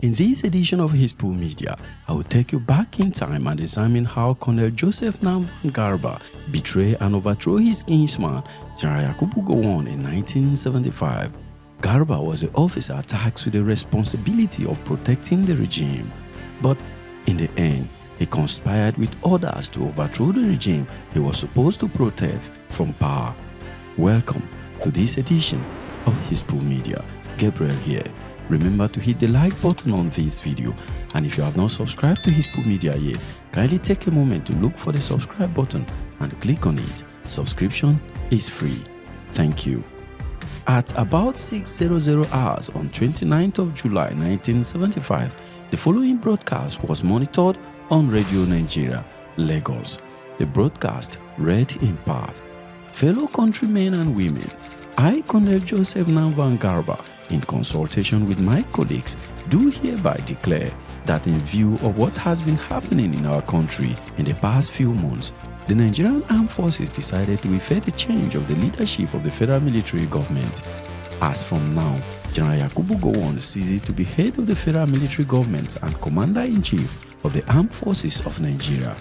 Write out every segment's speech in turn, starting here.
In this edition of Hispu Media, I will take you back in time and examine how Colonel Joseph Nanvan Garba betrayed and overthrew his kinsman, General Yakubu Gowon, in 1975. Garba was the officer tasked with the responsibility of protecting the regime, but in the end, he conspired with others to overthrow the regime he was supposed to protect from power. Welcome to this edition of Hispu Media. Gabriel here. Remember to hit the like button on this video, and if you have not subscribed to Hispu Media yet, kindly take a moment to look for the subscribe button and click on it. Subscription is free. Thank you. At about 6:00 hours on 29th of July 1975, the following broadcast was monitored on Radio Nigeria, Lagos. The broadcast read in part: fellow countrymen and women, I, Colonel Joseph Nanvan Garba, in consultation with my colleagues, do hereby declare that in view of what has been happening in our country in the past few months, the Nigerian Armed Forces decided to effect a change of the leadership of the federal military government. As from now, General Yakubu Gowon ceases to be head of the federal military government and commander-in-chief of the Armed Forces of Nigeria.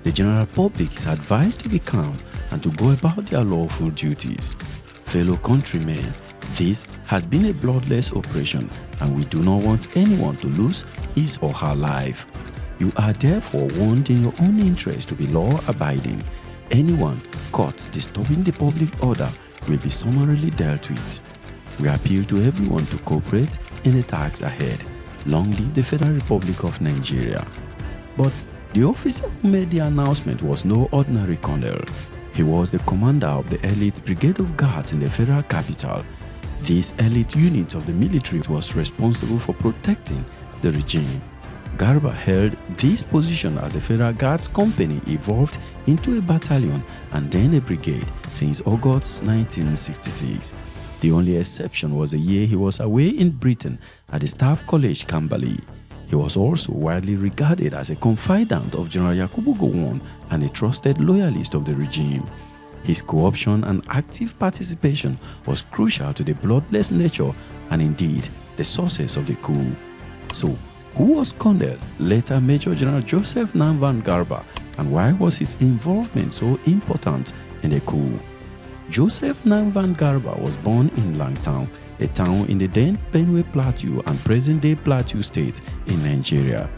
The general public is advised to be calm and to go about their lawful duties. Fellow countrymen, this has been a bloodless operation, and we do not want anyone to lose his or her life. You are therefore warned in your own interest to be law-abiding. Anyone caught disturbing the public order will be summarily dealt with. We appeal to everyone to cooperate in the tasks ahead. Long live the Federal Republic of Nigeria. But the officer who made the announcement was no ordinary colonel. He was the commander of the elite brigade of guards in the federal capital. This elite unit of the military was responsible for protecting the regime. Garba held this position as a federal guards company evolved into a battalion and then a brigade since August 1966. The only exception was the year he was away in Britain at the Staff College, Camberley. He was also widely regarded as a confidant of General Yakubu Gowon and a trusted loyalist of the regime. His co-option and active participation was crucial to the bloodless nature and indeed the success of the coup. So, who was Colonel, later Major General Joseph Nanvan Garba, and why was his involvement so important in the coup? Joseph Nanvan Garba was born in Langtown, a town in the then Benue Plateau and present-day Plateau State in Nigeria.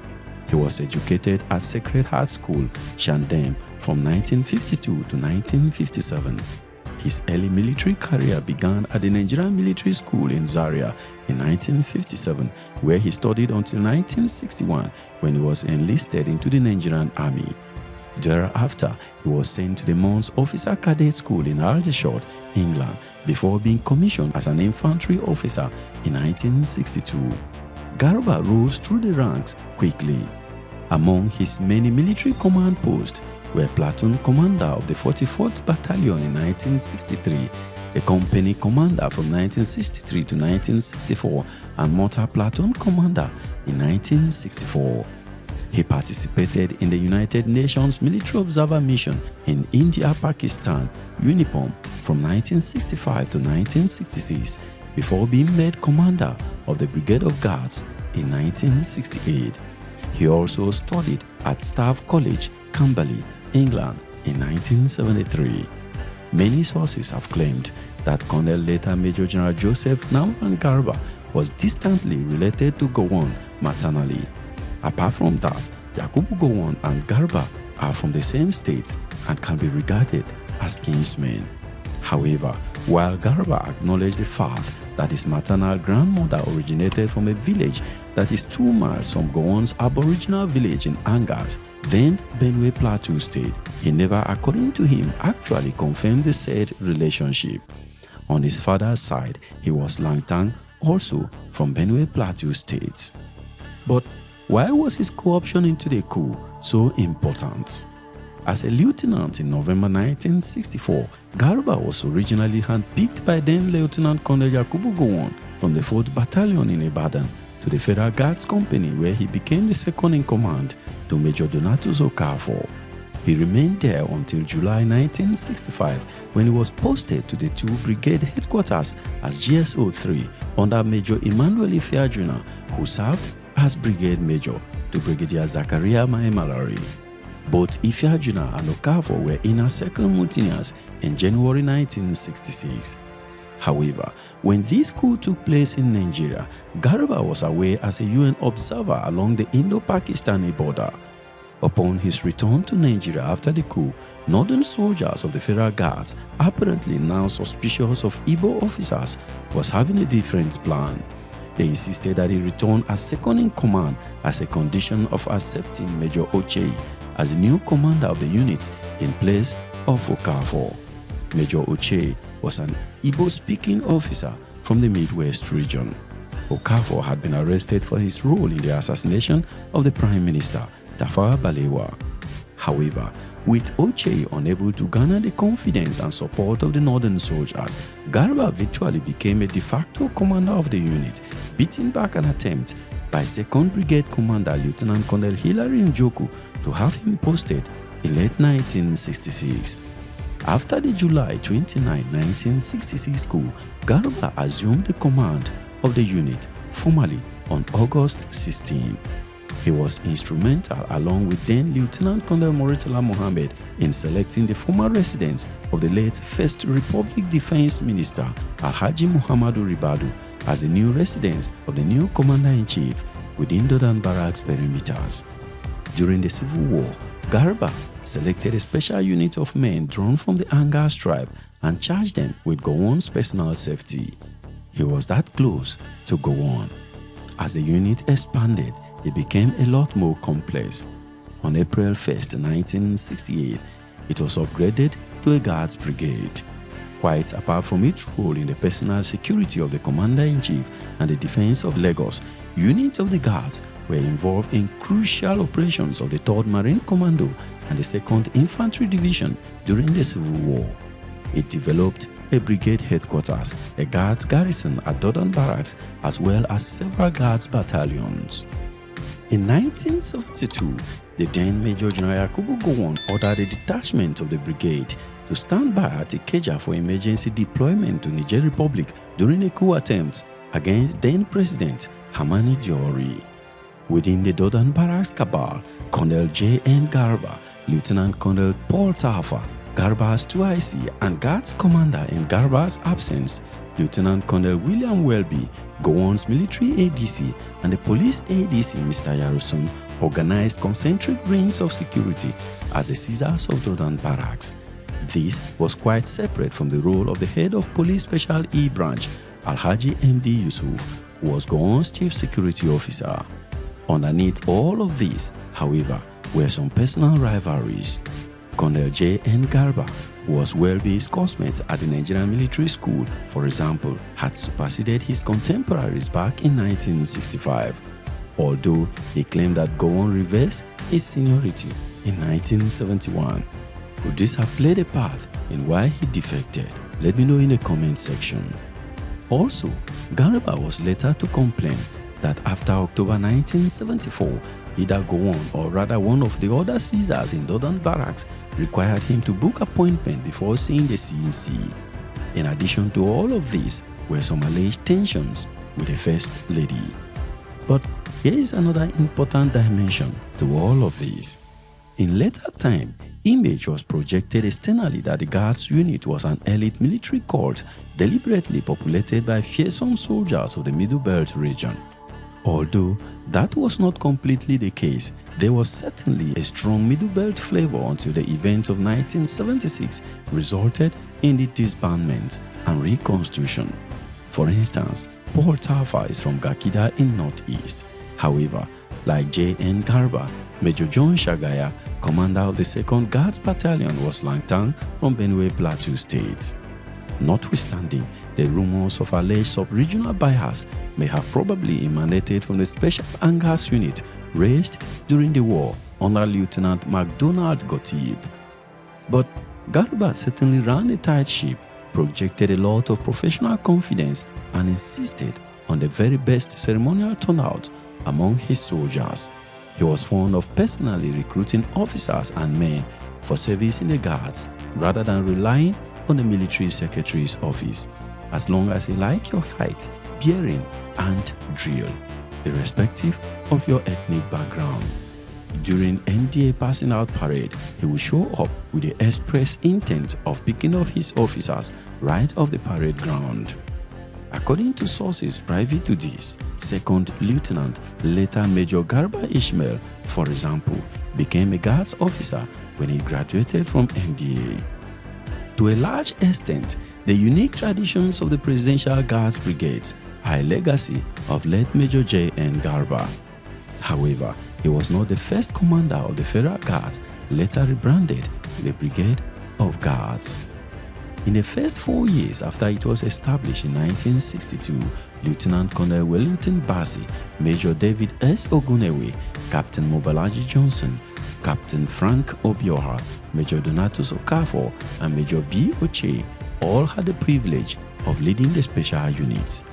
He was educated at Sacred Heart School, Shandem, from 1952 to 1957. His early military career began at the Nigerian Military School in Zaria in 1957, where he studied until 1961 when he was enlisted into the Nigerian Army. Thereafter, he was sent to the Mons Officer Cadet School in Aldershot, England, before being commissioned as an infantry officer in 1962. Garba rose through the ranks quickly. Among his many military command posts were platoon commander of the 44th Battalion in 1963, a company commander from 1963 to 1964, and mortar platoon commander in 1964. He participated in the United Nations Military Observer Mission in India, Pakistan, UNIPOM, from 1965 to 1966, before being made commander of the Brigade of Guards in 1968. He also studied at Staff College, Camberley, England in 1973. Many sources have claimed that Colonel later Major General Joseph Nanvan Garba was distantly related to Gowon maternally. Apart from that, Yakubu Gowon and Garba are from the same state and can be regarded as kinsmen. However, while Garba acknowledged the fact that his maternal grandmother originated from a village that is 2 miles from Gowon's aboriginal village in Angas, then Benue Plateau State, he never, according to him, actually confirmed the said relationship. On his father's side, he was Langtang, also from Benue Plateau State. But why was his co-option into the coup so important? As a lieutenant in November 1964, Garba was originally handpicked by then Lieutenant Colonel Yakubu Gowon from the 4th Battalion in Ibadan to the Federal Guards Company, where he became the second in command to Major Donatus Okafor. He remained there until July 1965 when he was posted to the 2 Brigade headquarters as GSO 3 under Major Emmanuel Ifeajuna, who served as brigade major to Brigadier Zakaria Maemalari. Both Ifeajuna and Okafor were inner circle mutineers in January 1966. However, when this coup took place in Nigeria, Garba was away as a UN observer along the Indo-Pakistani border. Upon his return to Nigeria after the coup, northern soldiers of the Federal Guards, apparently now suspicious of Igbo officers, was having a different plan. They insisted that he return as second in command as a condition of accepting Major Oche as the new commander of the unit in place of Okafor. Major Oche was an Igbo-speaking officer from the Midwest region. Okafor had been arrested for his role in the assassination of the Prime Minister, Tafawa Balewa. However, with Oche unable to garner the confidence and support of the northern soldiers, Garba virtually became a de facto commander of the unit, beating back an attempt by 2nd Brigade Commander Lieutenant Colonel Hilary Njoku to have him posted in late 1966. After the July 29, 1966 coup, Garba assumed the command of the unit formally on August 16. He was instrumental, along with then Lieutenant Colonel Moritala Mohammed, in selecting the former residence of the late First Republic Defense Minister Alhaji Muhammadu Ribadu as the new residence of the new Commander-in-Chief within Dodan Barracks perimeters. During the Civil War, Garba selected a special unit of men drawn from the Angas tribe and charged them with Gowon's personal safety. He was that close to Gowon. As the unit expanded, it became a lot more complex. On April 1, 1968, it was upgraded to a Guards Brigade. Quite apart from its role in the personal security of the Commander-in-Chief and the defense of Lagos, units of the Guards were involved in crucial operations of the 3rd Marine Commando and the 2nd Infantry Division during the Civil War. It developed a brigade headquarters, a Guards garrison at Dodan Barracks, as well as several Guards battalions. In 1972, the then Major General Yakubu Gowon ordered a detachment of the brigade to stand by at Ikeja for emergency deployment to Niger Republic during a coup attempt against then President Hamani Diori. Within the Dodan Barracks cabal, Colonel J.N. Garba, Lieutenant Colonel Paul Tafa, Garba's 2IC and Guards Commander in Garba's absence, Lieutenant Colonel William Welby, Gowon's military ADC, and the police ADC Mr. Yarusun organized concentric rings of security as the Caesars of Dodan Barracks. This was quite separate from the role of the head of Police Special E Branch, Alhaji M.D. Yusuf, who was Gowon's chief security officer. Underneath all of this, however, were some personal rivalries. Colonel J.N. Garba, who was Welby's classmate at the Nigerian Military School, for example, had superseded his contemporaries back in 1965, although he claimed that Gowon reversed his seniority in 1971. Could this have played a part in why he defected? Let me know in the comment section. Also, Garba was later to complain that after October 1974, either Gowon or rather one of the other Caesars in Dodan Barracks required him to book appointment before seeing the CNC. In addition to all of this were some alleged tensions with the First Lady. But here is another important dimension to all of this. In later time, image was projected externally that the Guards unit was an elite military cult deliberately populated by fearsome soldiers of the Middle Belt region. Although that was not completely the case, there was certainly a strong Middle Belt flavor until the event of 1976 resulted in the disbandment and reconstitution. For instance, Paul Tafa is from Gakida in Northeast. However, like J.N. Garba, Major John Shagaya, commander of the 2nd Guards Battalion, was Langtang from Benue Plateau State. Notwithstanding, the rumors of alleged sub-regional bias may have probably emanated from the Special Angas unit raised during the war under Lieutenant MacDonald Gotib. But Garba certainly ran a tight ship, projected a lot of professional confidence, and insisted on the very best ceremonial turnout among his soldiers. He was fond of personally recruiting officers and men for service in the Guards rather than relying on the military secretary's office, as long as he liked your height, bearing, and drill, irrespective of your ethnic background. During NDA passing out parade, he will show up with the express intent of picking off his officers right off the parade ground. According to sources private to this, Second Lieutenant, later Major Garba Ishmael, for example, became a guards officer when he graduated from NDA. To a large extent, the unique traditions of the Presidential Guards Brigades are a legacy of late Major J.N. Garba. However, he was not the first commander of the Federal Guards, later rebranded the Brigade of Guards. In the first 4 years after it was established in 1962, Lieutenant Colonel Wellington Bassey, Major David S. Ogunewe, Captain Mobalaji Johnson, Captain Frank Obioha, Major Donatus Okafor, and Major B. Oche all had the privilege of leading the special units.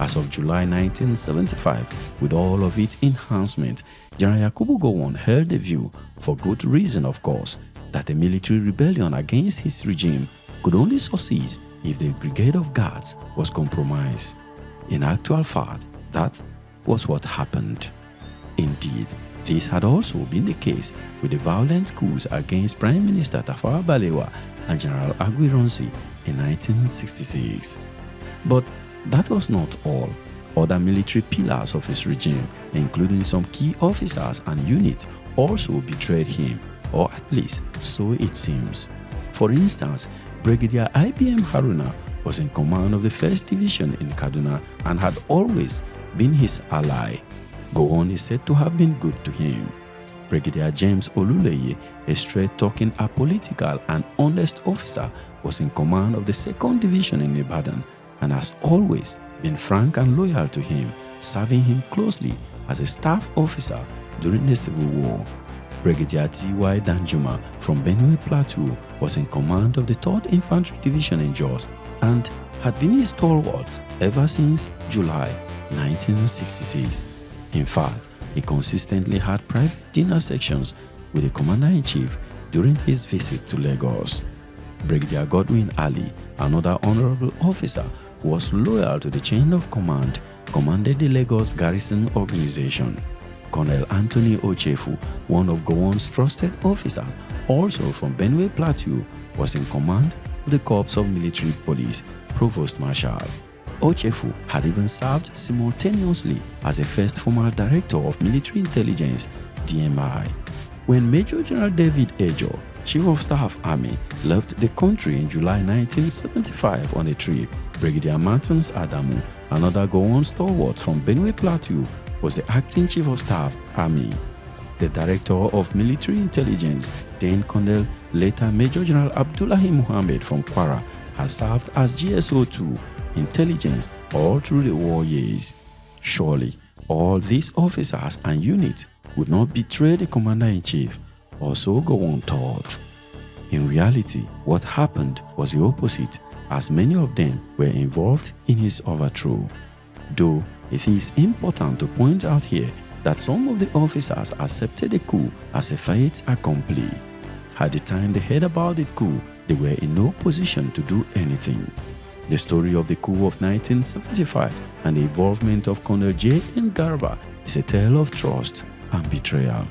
As of July 1975, with all of its enhancement, General Yakubu Gowon held the view, for good reason of course, that a military rebellion against his regime could only succeed if the Brigade of Guards was compromised. In actual fact, that was what happened. Indeed, this had also been the case with the violent coups against Prime Minister Tafawa Balewa and General Aguiyi in 1966. But that was not all. Other military pillars of his regime, including some key officers and units, also betrayed him, or at least so it seems. For instance, Brigadier IBM Haruna was in command of the 1st Division in Kaduna and had always been his ally. Gowon is said to have been good to him. Brigadier James Oluleye, a straight-talking, apolitical and honest officer, was in command of the 2nd Division in Ibadan and has always been frank and loyal to him, serving him closely as a staff officer during the Civil War. Brigadier T.Y. Danjuma from Benue Plateau was in command of the 3rd Infantry Division in Jos and had been his stalwart ever since July 1966. In fact, he consistently had private dinner sections with the Commander-in-Chief during his visit to Lagos. Brigadier Godwin Ali, another honorable officer who was loyal to the chain of command, commanded the Lagos Garrison Organization. Colonel Anthony Ochefu, one of Gowon's trusted officers, also from Benue Plateau, was in command of the Corps of Military Police, Provost Marshal. Ochefu had even served simultaneously as a first former Director of Military Intelligence, DMI. When Major General David Ejo, Chief of Staff Army, left the country in July 1975 on a trip, Brigadier Martins Adamu, another Gowon stalwart from Benue Plateau, was the Acting Chief of Staff Army. The Director of Military Intelligence, then Colonel, later Major General Abdullahi Muhammad from Kwara, has served as GSO-2 Intelligence all through the war years. Surely, all these officers and units would not betray the Commander-in-Chief, or so Gowon thought. In reality, what happened was the opposite, as many of them were involved in his overthrow. Though it is important to point out here that some of the officers accepted the coup as a fait accompli. At the time they heard about the coup, they were in no position to do anything. The story of the coup of 1975 and the involvement of Colonel J.N. Garba is a tale of trust and betrayal.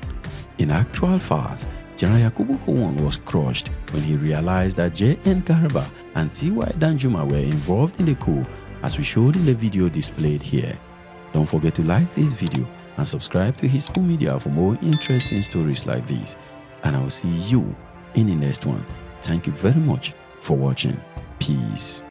In actual fact, General Yakubu Gowon was crushed when he realized that J.N. Garba and T.Y. Danjuma were involved in the coup, as we showed in the video displayed here. Don't forget to like this video and subscribe to Hispo Media for more interesting stories like this. And I will see you in the next one. Thank you very much for watching. Peace.